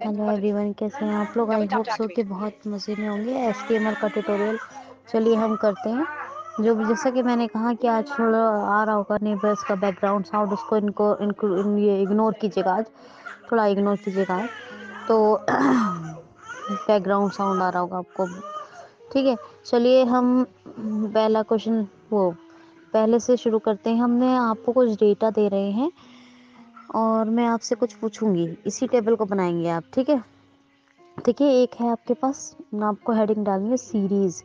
Hello everyone, कैसे हैं आप लोग? आई होप सो कि बहुत मज़े में होंगे। एचटीएमएल का ट्यूटोरियल चलिए हम करते हैं। जो जैसा कि मैंने कहा कि आज थोड़ा आ रहा होगा नेबर्स का बैकग्राउंड साउंड, उसको ये इग्नोर कीजिएगा। आज थोड़ा इग्नोर कीजिएगा आज तो बैकग्राउंड साउंड आ रहा होगा आपको, ठीक है। चलिए हम पहला क्वेश्चन वो पहले से शुरू करते हैं। हमने आपको कुछ डेटा दे रहे हैं और मैं आपसे कुछ पूछूंगी, इसी टेबल को बनाएंगे आप, ठीक है। देखिए, एक है आपके पास, आपको हेडिंग डालनी है सीरीज,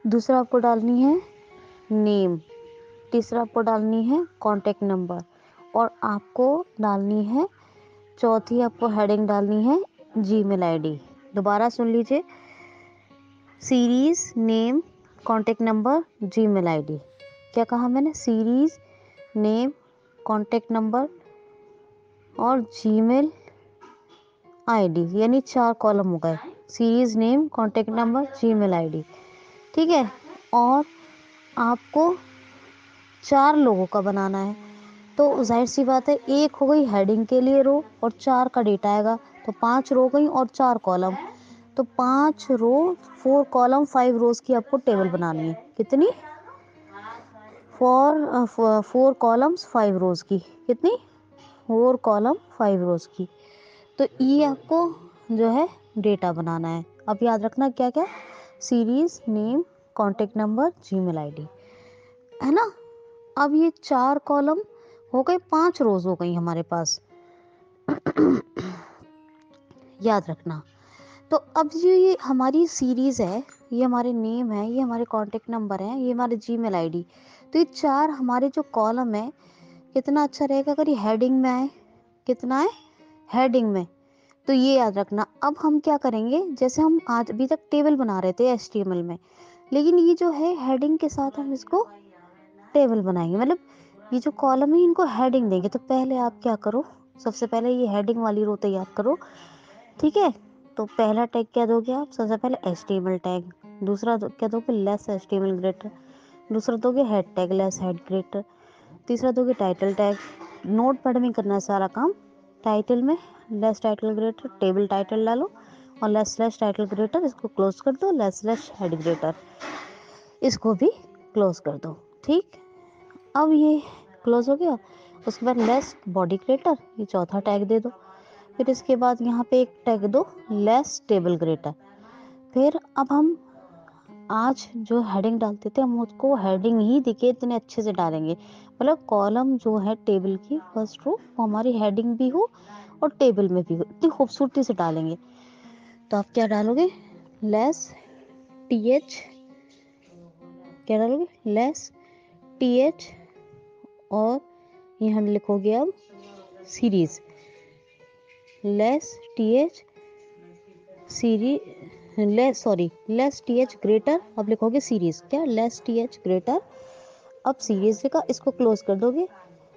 दूसरा आपको डालनी है नेम, तीसरा आपको डालनी है कॉन्टेक्ट नंबर, और आपको डालनी है चौथी आपको हेडिंग डालनी है जीमेल आईडी। दोबारा सुन लीजिए, series, name, contact number, Gmail ID. क्या कहा मैंने? सीरीज, नेम, कॉन्टेक्ट नंबर और जीमेल आईडी, यानी 4 कॉलम हो गए। Series, name, contact number, Gmail ID, ठीक है। और आपको 4 लोगों का बनाना है, तो जाहिर सी बात है, एक हो गई हेडिंग के लिए रो और 4 का डेटा आएगा, तो 5 रो गई और 4 कॉलम, तो 5 रो 4 कॉलम 5 रोज की आपको टेबल बनानी है। कितनी? 4 कॉलम्स 5 रोज की। कितनी? 4 कॉलम 5 रोज की। तो ये आपको जो है डेटा बनाना है। अब याद रखना क्या क्या, series, name, contact number, Gmail ID, है ना। अब ये 4 कॉलम हो गए, 5 रोज हो गई हमारे पास, याद रखना। तो अब ये हमारी सीरीज है, ये हमारे नेम है, ये हमारे कॉन्टेक्ट नंबर है, ये हमारे जीमेल आईडी। तो ये 4 हमारे जो कॉलम है, कितना अच्छा रहेगा अगर ये हेडिंग में आए। कितना है? हेडिंग में। तो ये याद रखना। अब हम क्या करेंगे, जैसे हम आज अभी तक टेबल बना रहे थे एचटीएमएल में, लेकिन ये जो है हेडिंग के साथ हम इसको टेबल बनाएंगे, मतलब ये जो कॉलम है इनको हेडिंग देंगे। तो पहले आप क्या करो, सबसे पहले ये हेडिंग वाली रो तैयार करो, ठीक है। तो पहला टैग क्या दोगे आप? सबसे पहले एचटीएमएल टैग। दूसरा क्या दोगे? Less HTML greater. दूसरा दोगे head tag, less head greater. तीसरा दोगे टाइटल टैग। नोट पैड में करना है सारा काम। टाइटल में less title greater, table title डालो और लेस स्लैश टाइटल ग्रेटर, इसको क्लोज कर दो। लेस स्लैश हेड ग्रेटर, इसको भी क्लोज कर दो, ठीक। अब ये क्लोज हो गया। उसके बाद लेस बॉडी ग्रेटर, ये चौथा टैग दे दो। फिर इसके बाद यहाँ पे एक टैग दो लेस टेबल ग्रेटर। फिर अब हम आज जो हेडिंग डालते थे, हम उसको हेडिंग ही दिखे इतने अच्छे से डालेंगे, मतलब कॉलम जो है टेबल की फर्स्ट रो वो हमारी हेडिंग भी हो और टेबल में भी हो, इतनी खूबसूरती से डालेंगे। तो आप क्या डालोगे? लेस टीएच, क्या डालोगे? लेस टीएच, और यहाँ लिखोगे अब series, less TH series, less TH greater. अब लिखोगे सीरीज, क्या? Less TH greater. अब सीरीज का इसको क्लोज कर दोगे,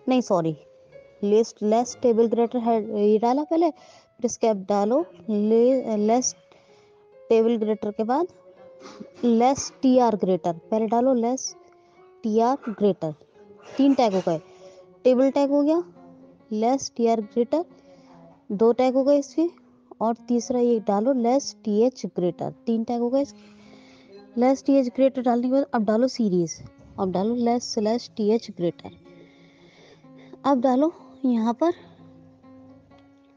नहीं सॉरी, लेस टेबल ग्रेटर है ये डाला पहले, फिर इसके अब डालो लेस टेबल ग्रेटर के बाद लेस टीआर ग्रेटर। पहले डालो लेस टीआर ग्रेटर। 3 टैग हो गए। टेबल टैग हो गया, लेस टीआर ग्रेटर, 2 टैग हो गए इसके, और तीसरा ये डालो लेस टीएच ग्रेटर। 3 टैग हो गए इसके। लेस टीएच ग्रेटर डालने के बाद अब डालो सीरीज, अब डालो लेस स्लैश टीएच ग्रेटर। अब डालो यहाँ पर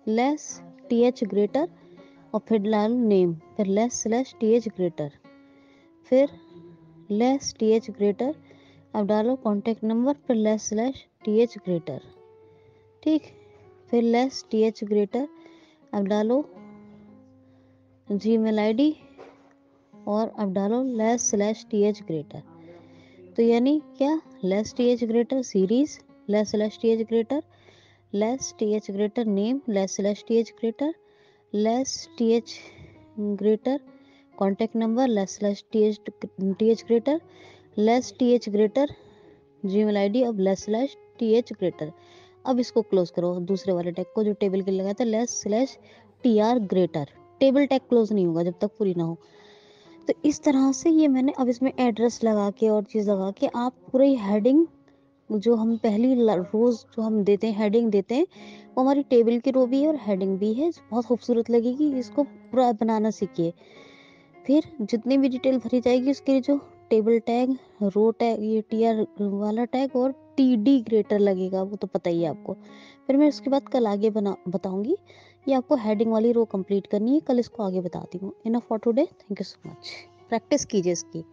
लेस टीएच ग्रेटर, और फिर डालो नेम, फिर लेस स्लैश टीएच ग्रेटर, फिर लेस टीएच ग्रेटर। अब डालो कॉन्टेक्ट नंबर, फिर लेस स्लैश टीएच ग्रेटर, ठीक। फिर लेस टीएच ग्रेटर। अब डालो जीमेल आईडी, और अब डालो लेस स्लैश टीएच ग्रेटर। तो यानी क्या? Less TH greater series, less slash TH greater, less TH greater name, less slash TH greater, less TH greater contact number, less slash TH greater, less TH greater Gmail ID, अब less slash TH greater. अब इसको close करो, दूसरे वाले tag को जो table के लगाया था, less slash TR greater. Table tag close नहीं होगा जब तक पूरी ना हो। तो इस तरह से ये मैंने अब इसमें एड्रेस लगा के और चीज़ लगा के आप पूरी हेडिंग जो हम पहली रोज जो हम देते हैं, हेडिंग देते हैं, वो हमारी टेबल की रो भी है और हेडिंग भी है, बहुत खूबसूरत लगेगी। इसको पूरा बनाना सीखिए। फिर जितनी भी डिटेल भरी जाएगी उसके लिए जो टेबल टैग, रो टैग, ये टीआर वाला टैग और टीडी ग्रेटर लगेगा, वो तो पता ही है आपको। फिर मैं उसके बाद कल आगे बना बताऊंगी। ये आपको हेडिंग वाली रो कंप्लीट करनी है, कल इसको आगे बताती हूँ। Enough for today, thank you so much. Practice कीजिए इसकी।